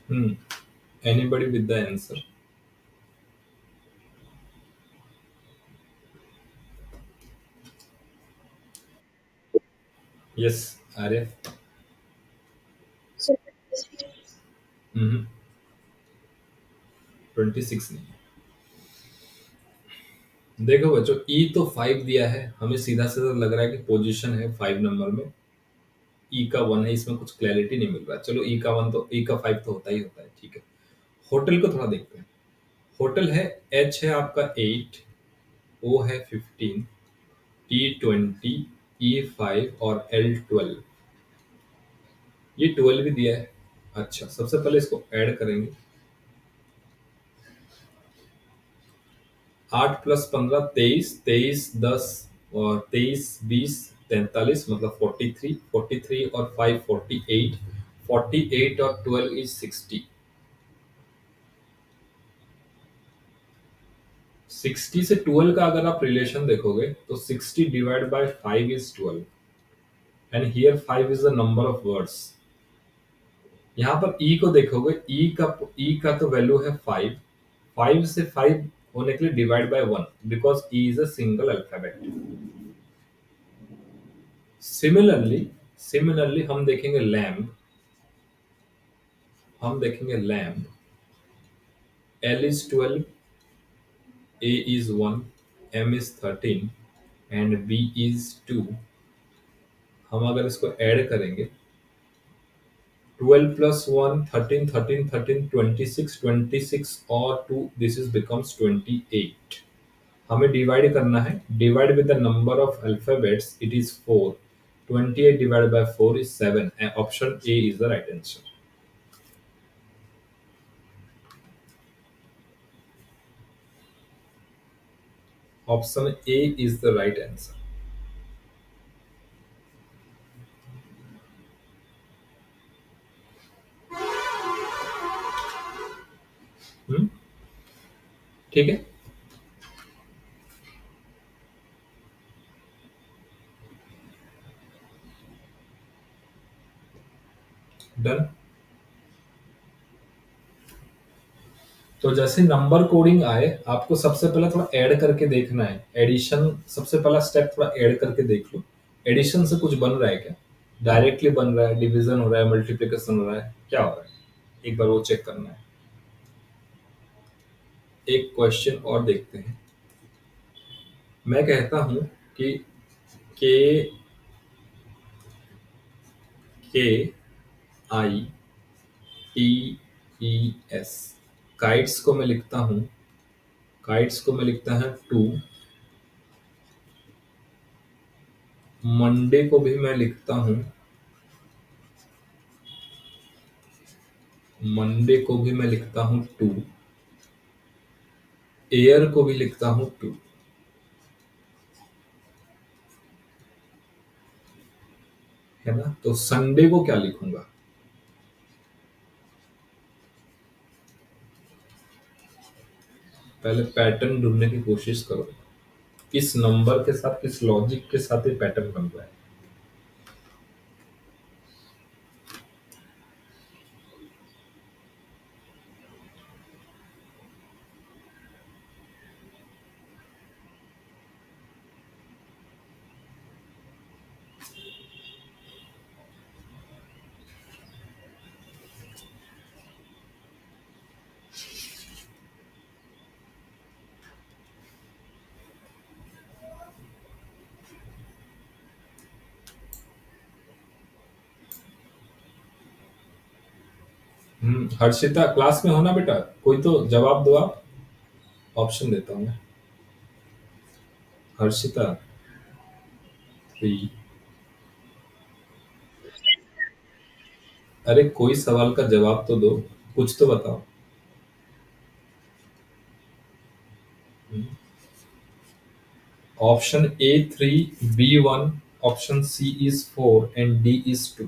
Anybody with the answer? Yes, Arya. हम्म 26 नहीं है। देखो बच्चों, ई तो 5 दिया है, हमें सीधा सीधा लग रहा है कि पोजीशन है 5 नंबर में। ई का 1 है, इसमें कुछ क्लैरिटी नहीं मिल रहा। चलो ई का 1 तो ई का 5 तो होता ही होता है, ठीक है। होटल को थोड़ा देखते हैं। होटल है, एच है आपका 8, ओ है 15, टी 20, ई 5 और एल 12। ये 12 भी दिया है। अच्छा, सबसे पहले इसको ऐड करेंगे। 8 + 15 23, 23 10 और 23 20 43, मतलब 43, 43 और 5 48, 48 और 12 इज 60। 60 से 12 का अगर आप रिलेशन देखोगे तो 60 divide by 5 is 12, and here 5 is the number of words. यहाँ पर ई को देखोगे, ई का तो वैल्यू है 5। 5 से 5 होने के लिए divide by 1, because E is a single alphabet. Similarly similarly हम देखेंगे lamb. L is 12, A is 1, M is 13 and B is 2। हम अगर इसको ऐड करेंगे, 12 प्लस 1 13, 13 13 26, 26 और 2 दिस इज बिकम्स 28। हमें डिवाइड करना है, divide with the number of alphabets, it is 4। 28 divided by 4 is 7, and option A is the right answer. Option A is the right answer. Hmm ठीक है। Done. तो जैसे number coding आए, आपको सबसे पहले थोड़ा ऐड करके देखना है। एडिशन सबसे पहला स्टेप, थोड़ा ऐड करके देख लो। एडिशन से कुछ बन रहा है क्या? डायरेक्टली बन रहा है, डिवीजन हो रहा है, मल्टीप्लिकेशन हो रहा है, क्या हो रहा है? एक बार वो चेक करना है। एक क्वेश्चन और देखते हैं। मैं कहता हूं कि के के I T E S, kites को मैं लिखता हूं, काइट्स को मैं लिखता है 2। मंडे को भी मैं लिखता हूं, मंडे को भी मैं लिखता हूं 2। एयर को भी लिखता हूं 2, है ना? तो संडे को क्या लिखूंगा? पहले पैटर्न ढूंढने की कोशिश करो। किस नंबर के साथ, किस लॉजिक के साथ ये पैटर्न बन रहा है? हर्षिता क्लास में हो ना बेटा? कोई तो जवाब दो आप। ऑप्शन देता हूँ मैं। हर्षिता 3। अरे कोई सवाल का जवाब तो दो, कुछ तो बताओ। Option A 3, B 1, option C is 4 and D is 2।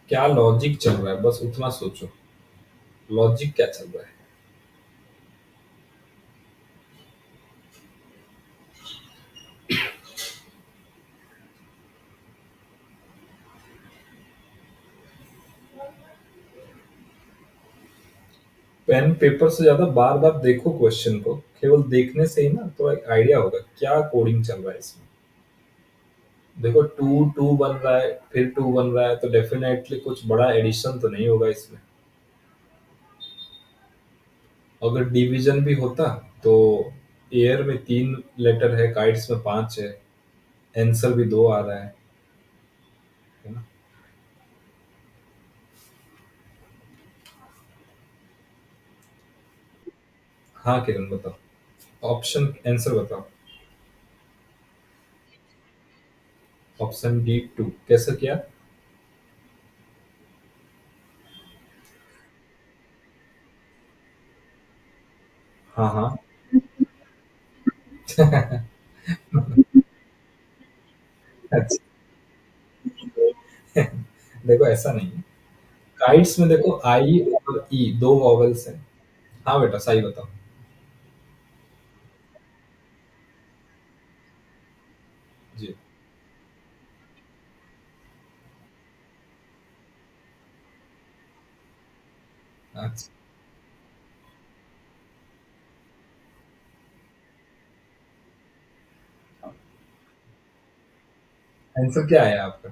क्या लॉजिक चल रहा है, बस उतना सोचो। लॉजिक क्या चल रहा है? पेन पेपर से ज्यादा बार बार देखो क्वेश्चन को, केवल देखने से ही ना तो एक आइडिया होगा क्या कोडिंग चल रहा है इसमें। देखो टू टू बन रहा है, फिर टू बन रहा है, तो डेफिनेटली कुछ बड़ा एडिशन तो नहीं होगा इसमें। अगर डिवीजन भी होता तो एयर में 3 लेटर है, काइट्स में 5 है, आंसर भी 2 आ रहा है ना? हाँ किरण बताओ, ऑप्शन आंसर बताओ। ऑप्शन डी 2 कैसे किया? हाँ हाँ। अच्छा, देखो ऐसा नहीं है। काइट्स में देखो आई और ई दो वॉवेल्स हैं। हाँ बेटा सही बताओ। जी। अच्छा, आंसर क्या है आपका?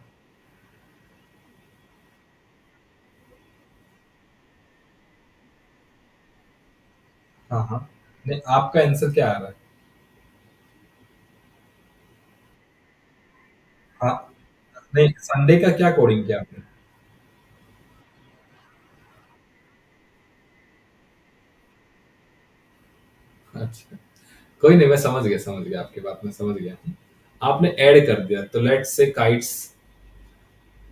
हाँ हाँ। नहीं, आपका आंसर क्या आ रहा है? हाँ। नहीं, संडे का क्या कोडिंग किया आपने? अच्छा, कोई नहीं, मैं समझ गया आपकी बात, मैं समझ गया। आपने ऐड कर दिया तो लेट्स से काइट्स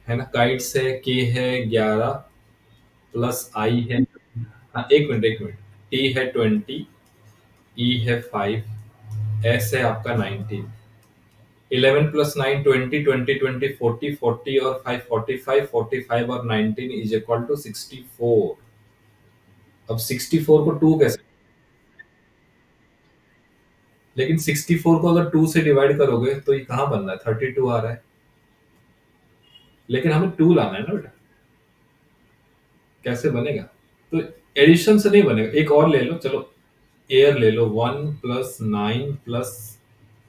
है ना, काइट्स है, के है 11 प्लस आई है। हाँ एक मिनट एक मिनट। टी है 20, ई है 5, एस है आपका 19। 11 + 9 20, 20 20 40, 40 और 5 45, 45 और 19 इज इक्वल टू 64। अब 64 को 2 कैसे? लेकिन 64 को अगर 2 से डिवाइड करोगे तो ये कहाँ बन रहा है, 32 आ रहा है। लेकिन हमें 2 लाना है ना बेटा, कैसे बनेगा? तो एडिशन से नहीं बनेगा, एक और ले लो चलो। एयर ले लो, 1 + 9 +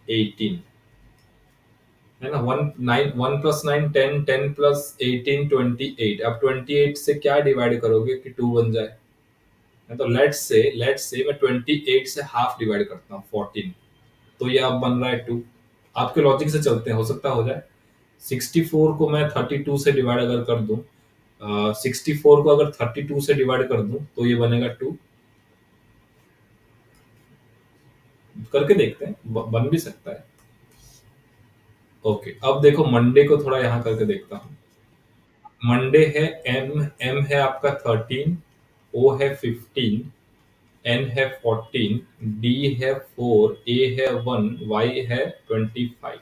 18 है ना। 1 9 1 + 9 10, 10 + 18 28। अब 28 से क्या डिवाइड करोगे कि 2 बन जाए? तो लेट्स से मैं 28 से हाफ डिवाइड करता हूँ 14, तो ये अब बन रहा है 2। आपके लॉजिक से चलते हैं, हो सकता हो जाए। 64 को मैं 32 से डिवाइड अगर कर दूं, 64 को अगर 32 से डिवाइड कर दूं तो ये बनेगा 2। करके देखते हैं, बन भी सकता है। ओके, अब देखो मंडे को थोड़ा यहाँ करके देखता हूँ। मंडे है, एम एम है आपका 13, ओ है 15, एन है 14, डी है 4, ए है 1, वाई है 25।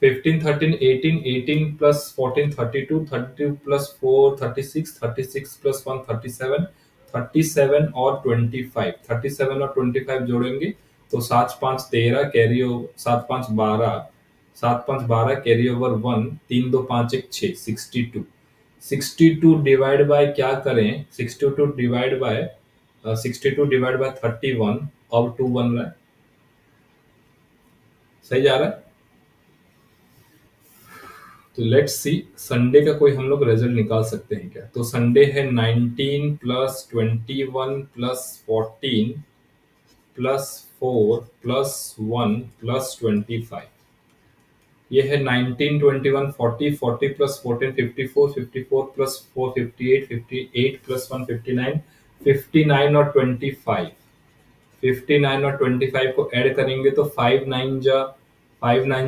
15 13 18, 18 + 14 32, 32 + 4 36, 36 + 1 37, 37 और 25, 37 और 25 जोड़ेंगे तो 7 5 13 carry over, 7 5 12, 7 5 12 carry over 1, 3 2 5 1 6, 62। 62 divide by क्या करें, 62 डिवाइड बाय 62 डिवाइड बाय 31, अब 2 बन रहा है। सही जा रहा है। तो लेट्स सी, संडे का कोई हम लोग रिजल्ट निकाल सकते हैं क्या? तो संडे है 19 + 21 + 14 + 4 + 1 + 25। ये है 19 21 40, 40 + 14 54, 54 + 4 58, 58 + 1 59, 59 और 25। 59 और 25 को ऐड करेंगे तो 5 9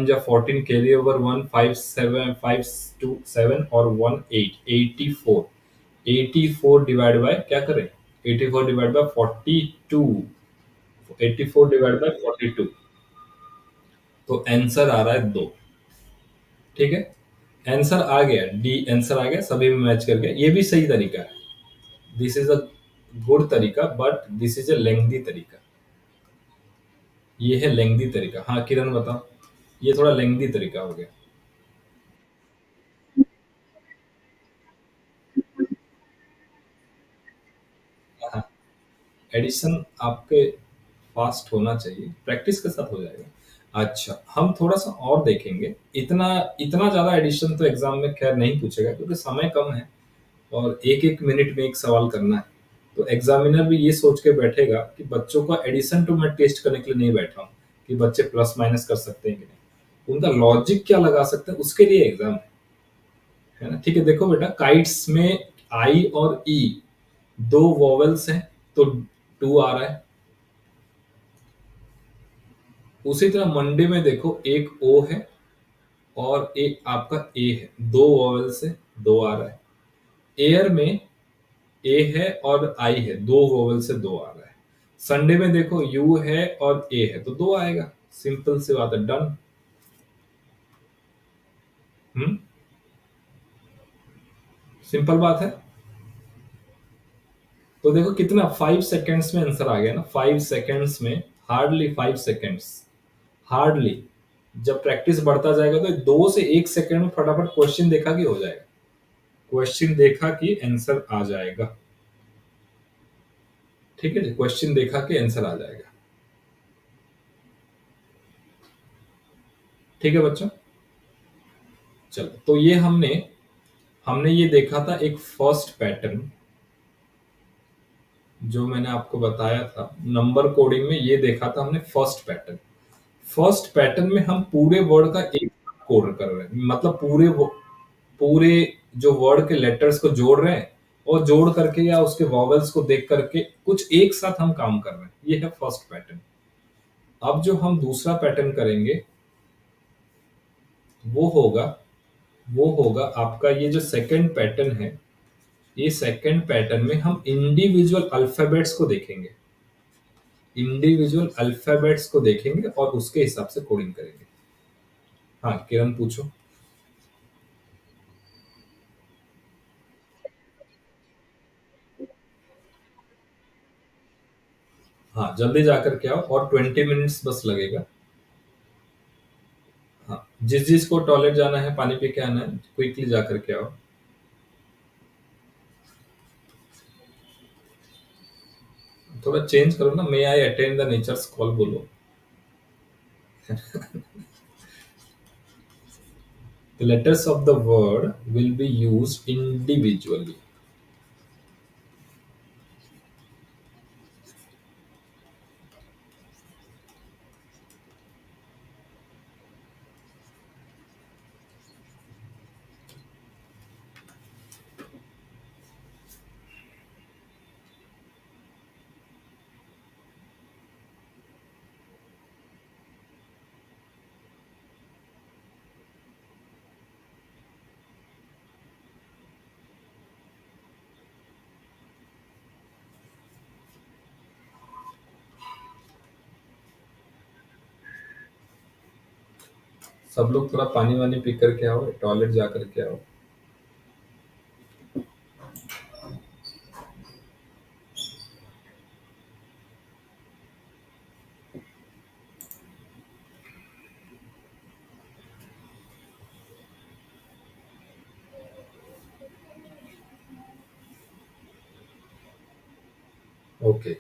जा 14 कैरी ओवर 1, 5 7 5 2 7 और 1 8, 84। 84 डिवाइड बाय क्या करें, 84 डिवाइड बाय 42, 84 डिवाइड बाय 42, तो आंसर आ रहा है 2। ठीक है, आंसर आ गया, डी आंसर आ गया, सभी में मैच कर गया, ये भी सही तरीका है। दिस इज अ गुड तरीका, but this is a lengthy तरीका। ये है लेंथी तरीका। हाँ किरण बताओ, ये थोड़ा लेंथी तरीका हो गया। हाँ, एडिशन आपके फास्ट होना चाहिए, प्रैक्टिस के साथ हो जाएगा। अच्छा, हम थोड़ा सा और देखेंगे। इतना इतना ज्यादा एडिशन तो एग्जाम में खैर नहीं पूछेगा, क्योंकि समय कम है और एक एक मिनट में एक सवाल करना है। तो एग्जामिनर भी ये सोच के बैठेगा कि बच्चों का एडिशन तो मैं टेस्ट करने के लिए नहीं बैठा हूँ कि बच्चे प्लस माइनस कर सकते हैं कि नहीं, उनका लॉजिक क्या लगा सकते हैं उसके लिए एग्जाम है ना। ठीक है, देखो बेटा, काइट्स में आई और ई दो वॉवेल्स हैं, तो टू आ रहा है। उसी तरह मंडे में देखो, एक ओ है और एक आपका ए है, दो वॉवेल से दो आ रहा है। एयर में ए है और आई है, दो वोवल से दो आ रहा है। संडे में देखो, यू है और ए है, तो दो आएगा। सिंपल सी बात है, डन। हम्म, सिंपल बात है। तो देखो कितना 5 सेकेंड्स में आंसर आ गया ना, 5 सेकेंड्स में, हार्डली 5 सेकेंड्स, हार्डली। जब प्रैक्टिस बढ़ता जाएगा तो 2 से 1 सेकेंड में फटाफट क्वेश्चन देखा कि हो जाएगा, क्वेश्चन देखा कि आंसर आ जाएगा। ठीक है जी, क्वेश्चन देखा कि आंसर आ जाएगा। ठीक है बच्चों, चलो, तो ये हमने हमने ये देखा था एक फर्स्ट पैटर्न, जो मैंने आपको बताया था नंबर कोडिंग में, ये देखा था हमने फर्स्ट पैटर्न। फर्स्ट पैटर्न में हम पूरे वर्ड का एक कोड कर रहे हैं, मतलब पूरे जो वर्ड के लेटर्स को जोड़ रहे हैं, और जोड़ करके या उसके वॉवेल्स को देख करके कुछ एक साथ हम काम कर रहे हैं, ये है फर्स्ट पैटर्न। अब जो हम दूसरा पैटर्न करेंगे, वो होगा वो होगा आपका ये जो सेकंड पैटर्न है। ये सेकंड पैटर्न में हम इंडिविजुअल अल्फाबेट्स को देखेंगे, इंडिविजुअल अल्फाबेट्स को देखेंगे और उसके हिसाब से कोडिंग करेंगे। हाँ किरण पूछो। हाँ जल्दी जाकर के आओ, और 20 मिनट्स बस लगेगा। हाँ, जिस जिस को टॉयलेट जाना है, पानी पी के आना है, क्विकली जाकर के आओ। थोड़ा चेंज करो ना, may I attend the nature's call बोलो। The letters of the word will be used individually. सब लोग थोड़ा पानी वानी पी करके आओ, टॉयलेट जा करके आओ। ओके,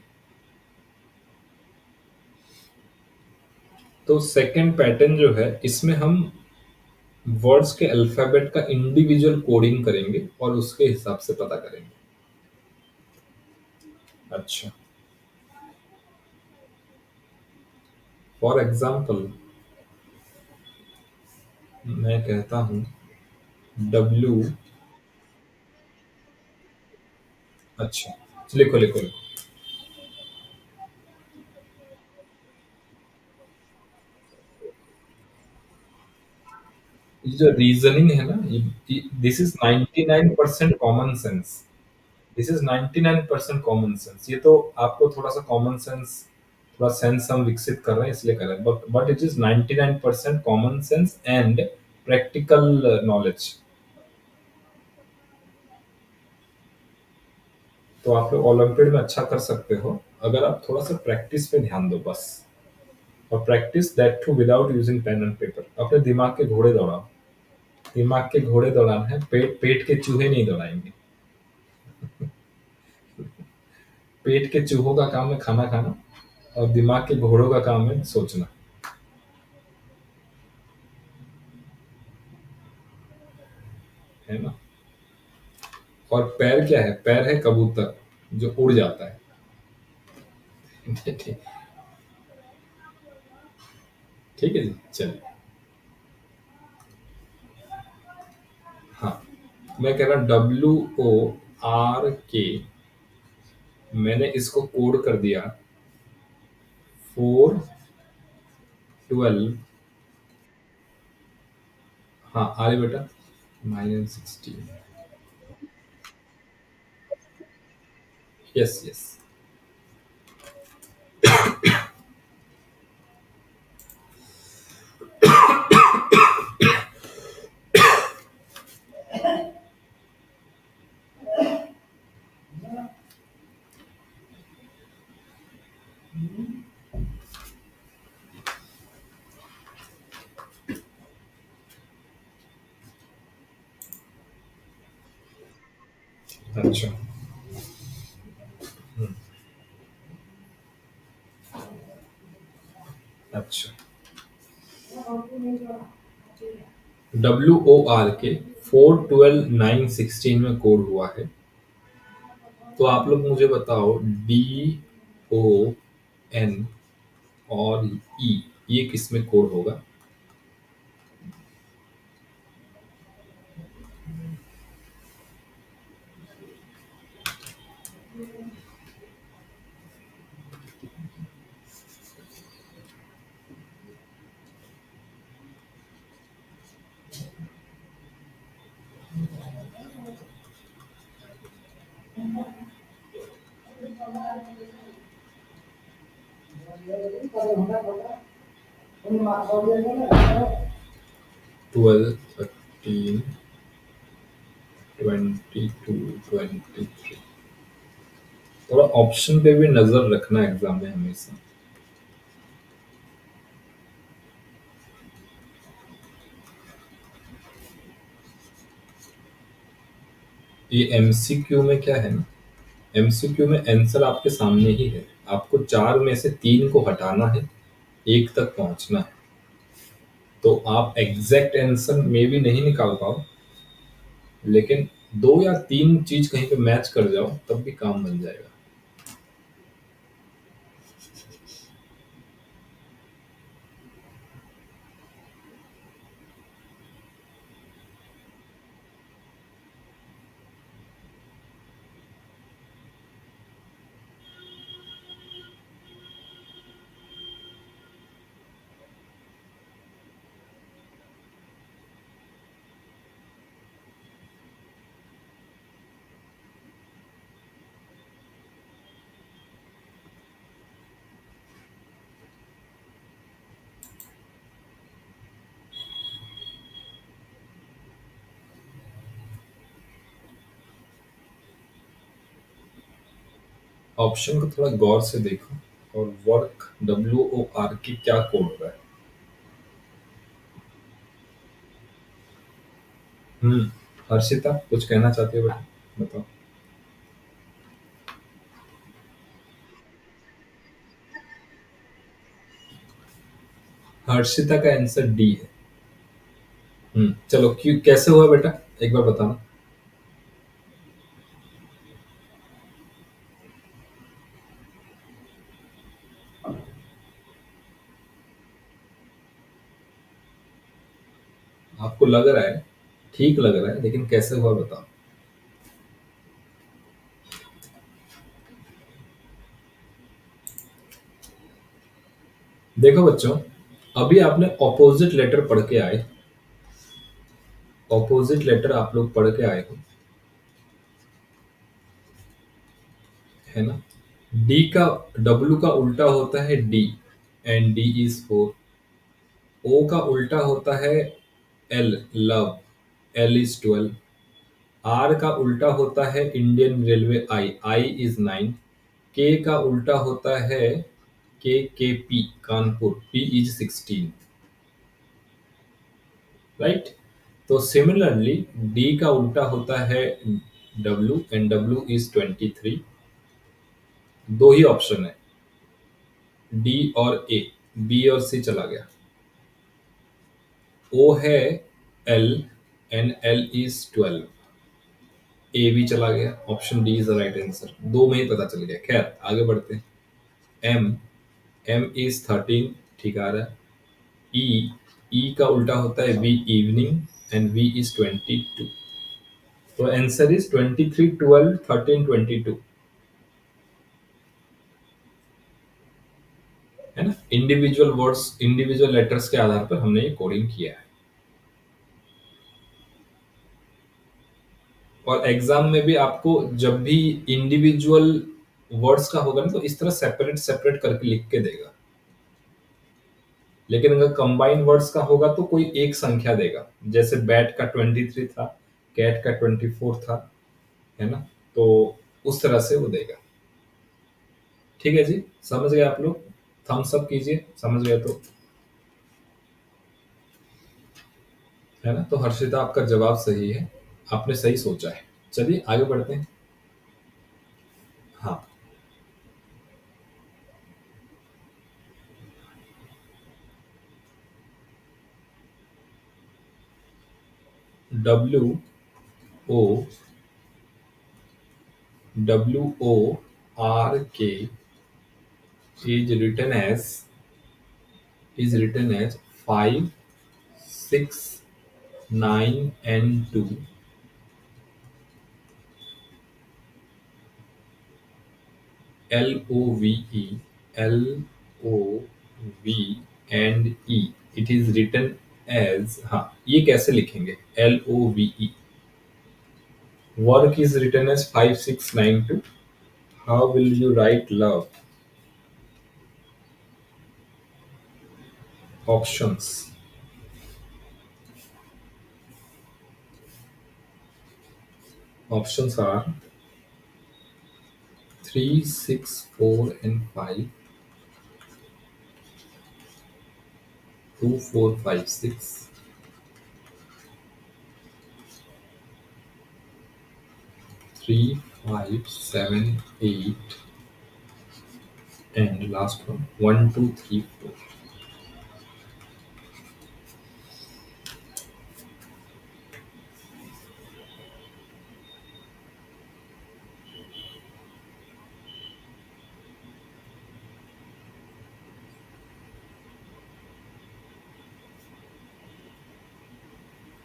तो सेकंड पैटर्न जो है, इसमें हम वर्ड्स के अल्फाबेट का इंडिविजुअल कोडिंग करेंगे और उसके हिसाब से पता करेंगे। अच्छा, फॉर एग्जाम्पल मैं कहता हूँ डब्ल्यू। अच्छा, लिखो लिखो लिखो। ये जो रीजनिंग है ना, this is 99% common sense. This is 99% common sense. ये तो आपको थोड़ा सा कॉमन सेंस, थोड़ा सेंस हम विकसित कर रहे हैं इसलिए कर रहे हैं, but it is 99% common sense and practical knowledge. तो आप लोग ओलंपियाड में अच्छा कर सकते हो अगर आप थोड़ा सा प्रैक्टिस पे ध्यान दो बस। और practice that too without using pen and paper. अपने दिमाग के घोड़े दौड़ाओ। दिमाग के घोड़े दौड़ाना है, पेट पेट के चूहे नहीं दौड़ाएंगे। पेट के चूहों का काम है खाना खाना, और दिमाग के घोड़ों का काम है सोचना। है ना। और पैर क्या है? पैर है कबूतर जो उड़ जाता है। ठीक। ठीक है जी, चलिए। हाँ, मैं कह रहा WORK। मैंने इसको कोड कर दिया 412। हाँ, आ रही बेटा। -16। Yes yes. अच्छा। अच्छा। WORK 412 916 में कोड हुआ है। तो आप लोग मुझे बताओ DON और ये किस में कोड होगा? 12 13 22 23। थोड़ा ऑप्शन पे भी नजर रखना एग्जाम में हमेशा। ये एमसीक्यू में क्या है ना, एमसीक्यू में आंसर आपके सामने ही है। आपको चार में से तीन को हटाना है, एक तक पहुंचना है। तो आप एग्जैक्ट आंसर में भी नहीं निकाल पाओ, लेकिन दो या तीन चीज कहीं पे मैच कर जाओ तब भी काम बन जाएगा। ऑप्शन को थोड़ा गौर से देखो, और वर्क WORK क्या कोड हो रहा है। हर्षिता कुछ कहना चाहती हो बेटा, बताओ। हर्षिता का आंसर डी है। चलो, क्यों कैसे हुआ बेटा, एक बार बताना। आपको लग रहा है, ठीक लग रहा है, लेकिन कैसे हुआ बताओ। देखो बच्चों, अभी आपने ऑपोजिट लेटर पढ़ के आए। ऑपोजिट लेटर आप लोग पढ़ के आए हो, है ना। डी का, डब्ल्यू का उल्टा होता है D, and D is 4। O का उल्टा होता है L, love, L is 12। R का उल्टा होता है Indian railway I, I is 9। K का उल्टा होता है K P Kanpur, P is 16, right. तो सिमिलरली डी का उल्टा होता है डब्ल्यू, एंड डब्ल्यू इज 23। दो ही ऑप्शन है, डी और ए, बी और सी चला गया। ओ है एल, एंड एल इज 12। ए भी चला गया, option D is the right answer. दो में ही पता चल गया। खैर आगे बढ़ते हैं। एम, एम इज 13, ठीक आ रहा है। ई, ई का उल्टा होता है V, evening, and V is 22। तो आंसर इज 23, 12, 13, 22, है ना। इंडिविजुअल वर्ड्स, इंडिविजुअल लेटर्स के आधार पर हमने ये कोडिंग किया है। और एग्जाम में भी आपको जब भी इंडिविजुअल वर्ड्स का होगा ना, तो इस तरह सेपरेट सेपरेट करके लिख के देगा। लेकिन अगर कंबाइन वर्ड्स का होगा तो कोई एक संख्या देगा, जैसे बैट का 23 था, कैट का 24 था, है ना। तो उस तरह से वो देगा। ठीक है जी, समझ गए आप लोग? थम्स अप कीजिए समझ गए तो, है ना। तो हर्षिता आपका जवाब सही है, आपने सही सोचा है। चलिए आगे बढ़ते हैं। हाँ, W O, WORK is written as 5, 6, 9 and 2. LOVE, LOV and E. It is written as, हाँ ये कैसे लिखेंगे? LOVE. Work is written as 5, 6, 9, 2. How will you write love? Options. Options are 3, 6, 4 and 5, 2, 4, 5, 6, 3, 5, 7, 8, and last one 1, 2, 3, 4.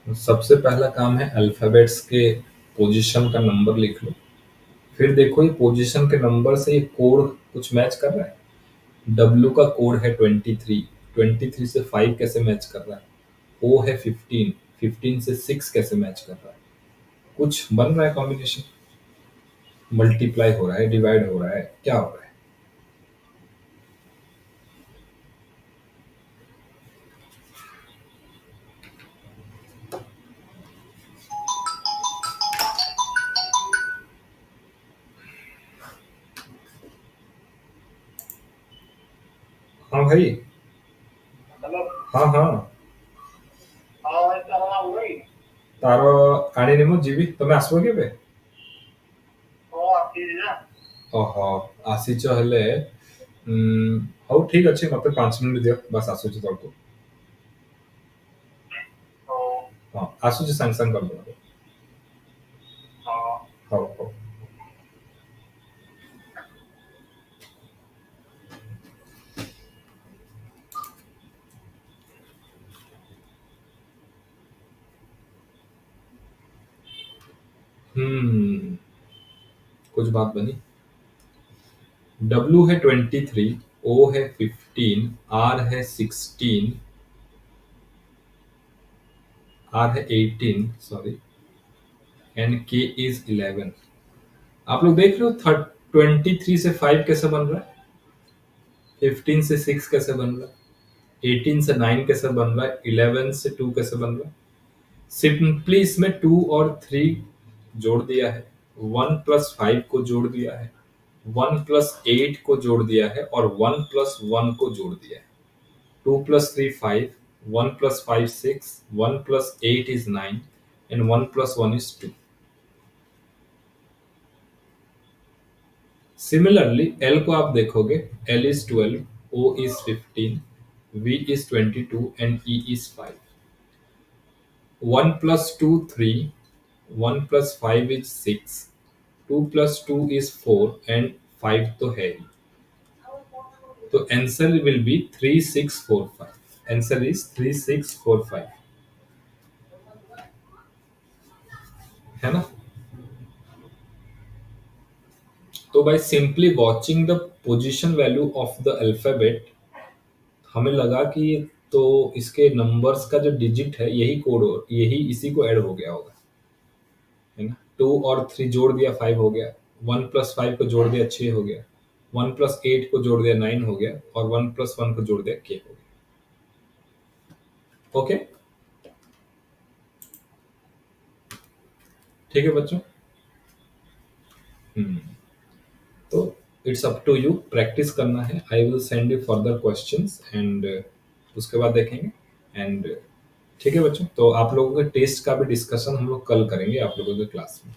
सबसे पहला काम है alphabets के position का नंबर लिख लो। फिर देखो ये पोजीशन के नंबर से ये कोड कुछ मैच कर रहा है। डब्ल्यू का कोड है 23, 23 से 5 कैसे मैच कर रहा है। ओ है 15, 15 से 6 कैसे मैच कर रहा है। कुछ बन रहा है कॉम्बिनेशन, मल्टीप्लाई हो रहा है, डिवाइड हो रहा है, क्या हो रहा है। हाँ भाई। हेलो। हाँ हाँ। हाँ भाई तारा हुई। तारो आने नहीं जीवी तुम्हें आसबो केबे? ओ आती ना। ओहो, आसीच हेले हौ ठीक अच्छे, मते 5 मिनिट दियो बस आसुच तळको। ओ हाँ आसुच संग संग कर दो। हाँ हौ हौ। हम्म, कुछ बात बनी। डब्ल्यू है 23, ओ है 15, आर है 16, आर है 18 सॉरी, एंड के इज 11। आप लोग देख रहे हो 23 से 5 कैसे बन रहा है, 15 से 6 कैसे बन रहा है, 18 से 9 कैसे बन रहा है, 11 से 2 कैसे बन रहा है। सिंपली इसमें 2 और 3 जोड़ दिया है, 1+5 को जोड़ दिया है, 1+8 को जोड़ दिया है और 1+1 को जोड़ दिया है। 2+3 5, 1+5 6, 1+8 is 9 and 1+1 is 2. Similarly, L को आप देखोगे, L is 12, O is 15, V is 22 and E is 5. 1 plus 2 3, 1 plus 5 is 6, 2 plus 2 is 4 and 5 तो है ही। तो answer will be 3645। Answer is 3645, है ना। तो by simply watching the position value of the alphabet हमें लगा कि तो इसके नंबर्स का जो डिजिट है यही कोड हो, यही इसी को ऐड हो गया होगा, है ना। 2 और 3 जोड़ दिया 5 हो गया, 1+5 को जोड़ दिया 6 हो गया, 1+8 को जोड़ दिया 9 हो गया और 1+1 को जोड़ दिया k हो गया। ओके, ठीक है बच्चों। हम्म, तो it's up to you, practice करना है। I will send you further questions and उसके बाद देखेंगे। एंड ठीक है बच्चों, तो आप लोगों के टेस्ट का भी डिस्कशन हम लोग कल करेंगे आप लोगों के क्लास में।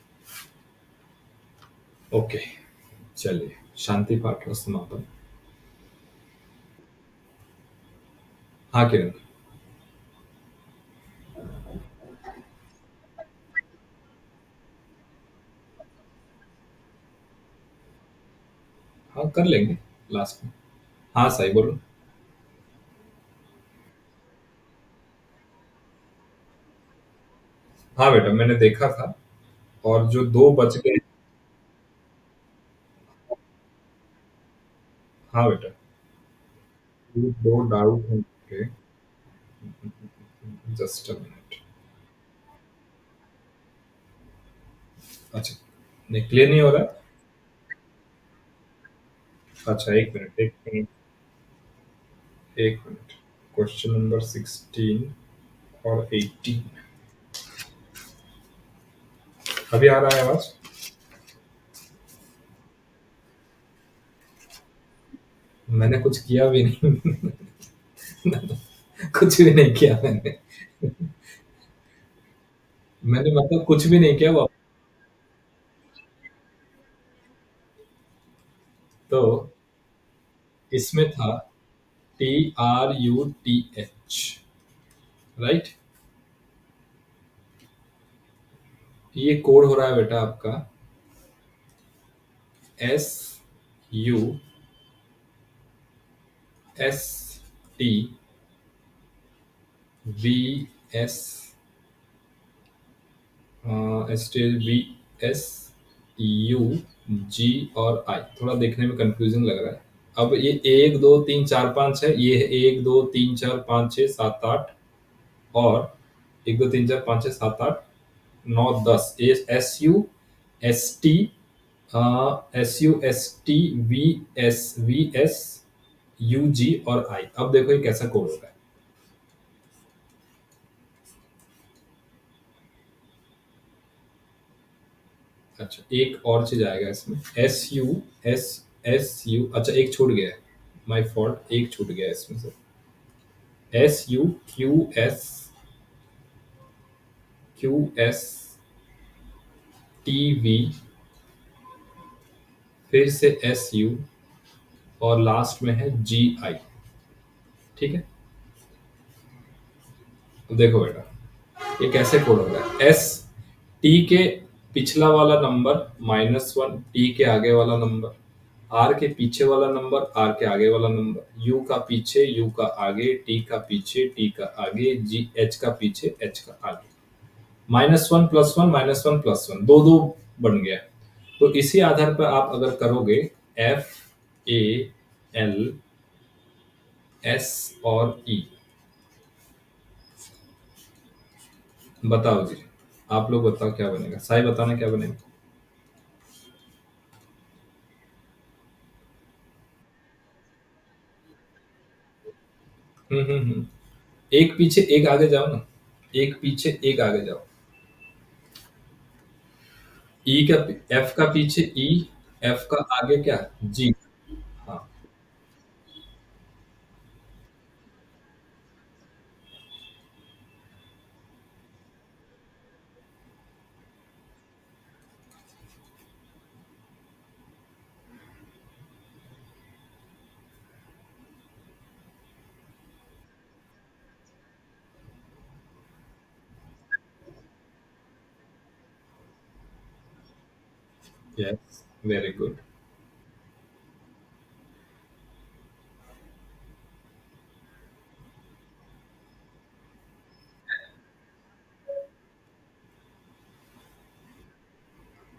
ओके, चलिए, शांति पाठ और समापन। हाँ किरण। हाँ कर लेंगे लास्ट में। हाँ सही बोलो। हाँ बेटा, मैंने देखा था, और जो दो बच गए। हाँ बेटा, ये दो डाउट हैं। Just a minute. अच्छा, नहीं क्लियर नहीं हो रहा। अच्छा एक मिनट, एक मिनट, एक मिनट। क्वेश्चन नंबर 16 और 18, अभी आ रहा है आवाज? मैंने कुछ किया भी नहीं। कुछ भी नहीं किया मैंने। मैंने मतलब कुछ भी नहीं किया वो। तो इसमें था TRUTH, राइट। ये कोड हो रहा है बेटा आपका STVSUG और आई। थोड़ा देखने में कंफ्यूजिंग लग रहा है। अब ये 1 2 3 4 5 है, ये है 1 2 3 4 5 6 7 8, और 1 2 3 4 5 6 7 8 9 10। SUSTVSUG और आई। अब देखो ये कैसा कोड होगा। अच्छा एक और चीज आएगा इसमें, SU अच्छा एक छूट गया है, माय फॉल्ट, एक छूट गया है इसमें से। SUQSQSTV, फिर से SU, और लास्ट में है GI। ठीक है, तो देखो बेटा ये कैसे कोड होगा। टी के पिछला वाला नंबर -1, टी के आगे वाला नंबर, आर के पीछे वाला नंबर, आर के आगे वाला नंबर, यू का पीछे, यू का आगे, टी का पीछे, टी का आगे, जी एच का पीछे, एच का आगे। -1+1 -1+1, दो दो बन गया। तो इसी आधार पर आप अगर करोगे FALS और ई, बताओ जी, आप लोग बताओ क्या बनेगा, साई बताना क्या बनेगा। हम्म। एक पीछे एक आगे जाओ ना, एक पीछे एक आगे जाओ। ई का एफ का पीछे ई, एफ का आगे क्या, जी। हाँ। Yes, very good.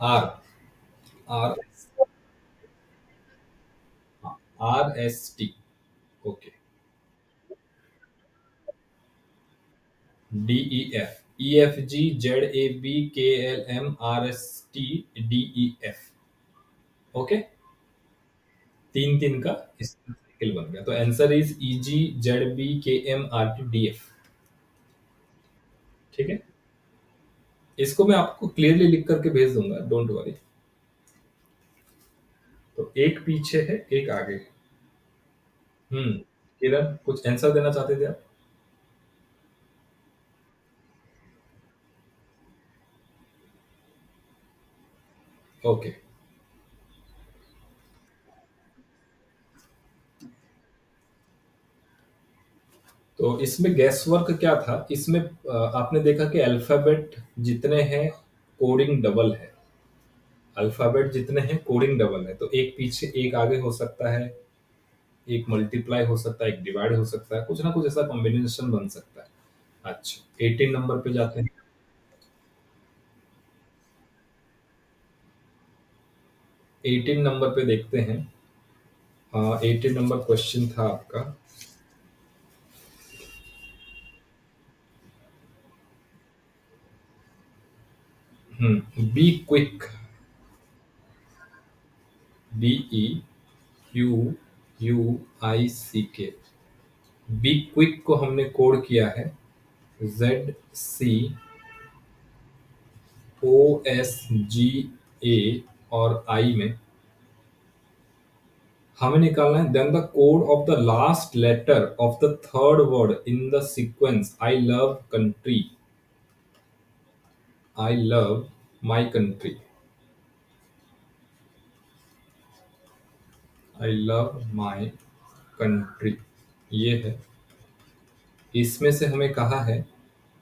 R, R, R S T. Okay. D E F, E F G Z A B K L M R S T D E F. Okay. तीन तीन का साइकिल बन गया, तो answer is E G Z B K M R T D F. ठीक है। इसको मैं आपको क्लियरली लिख करके भेज दूंगा, डोंट वरी। तो एक पीछे है, एक आगे है। किरण, कुछ आंसर देना चाहते थे आप? ओके। तो इसमें गैस वर्क क्या था, इसमें आपने देखा कि अल्फाबेट जितने हैं, कोडिंग डबल है। अल्फाबेट जितने हैं, कोडिंग डबल है, तो एक पीछे एक आगे हो सकता है, एक मल्टीप्लाई हो सकता है, एक डिवाइड हो सकता है, कुछ ना कुछ ऐसा कॉम्बिनेशन बन सकता है। अच्छा, 18 नंबर पे जाते हैं। 18 नंबर पे देखते हैं। 18 नंबर क्वेश्चन था आपका। Be quick, B E Q U I C K. Be quick को हमने कोड किया है Z C O S G ए और आई में। हमें निकालना है then the code of the last letter of the third word in the sequence I love country, I love my country, I love my country, ये है। इसमें से हमें कहा है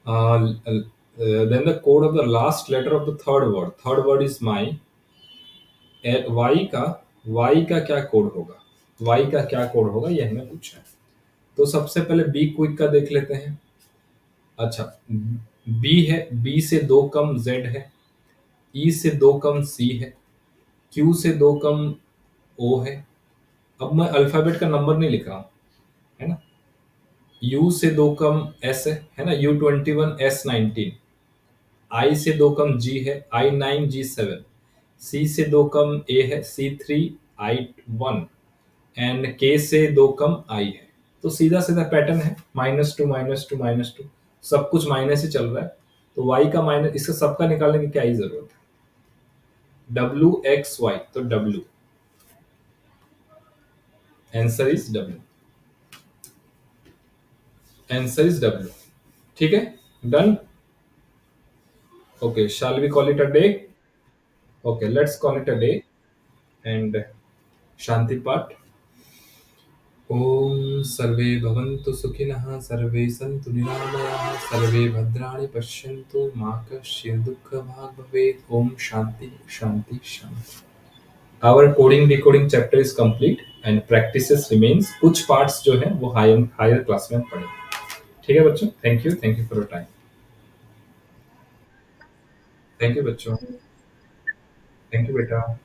then the code of the last letter of the third word is my. Y का क्या code होगा, वाई का क्या कोड होगा, ये हमें पूछा है। तो सबसे पहले बी क्विक का देख लेते हैं। अच्छा, बी है, बी से दो कम जेड है, ई से दो कम सी है, क्यू से दो कम ओ है। अब मैं अल्फाबेट का नंबर नहीं लिख रहा हूं, है ना। यू से दो कम एस है ना, U21 S19। आई से दो कम जी है, I9 G7। सी से दो कम ए है, C3 I1। एंड के से दो कम आई है। तो सीधा सीधा पैटर्न है, -2 -2 -2, सब कुछ माइनस ही चल रहा है। तो वाई का माइनस, इसका सबका निकालने की क्या ही जरूरत है। WXY, तो W, answer is W, answer is W. ठीक है, done. Okay, shall we call it a day? Okay, let's call it a day. And शांति पाठ। ओम सर्वे भवन्तु सुखिनः, सर्वे सन्तु निरामयाः, सर्वे भद्राणि पश्यन्तु, मा कश्चित् दुःखभाग् भवेत्। ओम शांति शांति शांति। Our coding decoding chapter is complete and practices remains. कुछ पार्ट्स जो है वो हायर हायर क्लास में पढ़ेंगे। ठीक है बच्चों, thank you for your time. Thank you बच्चों। थैंक यू बेटा।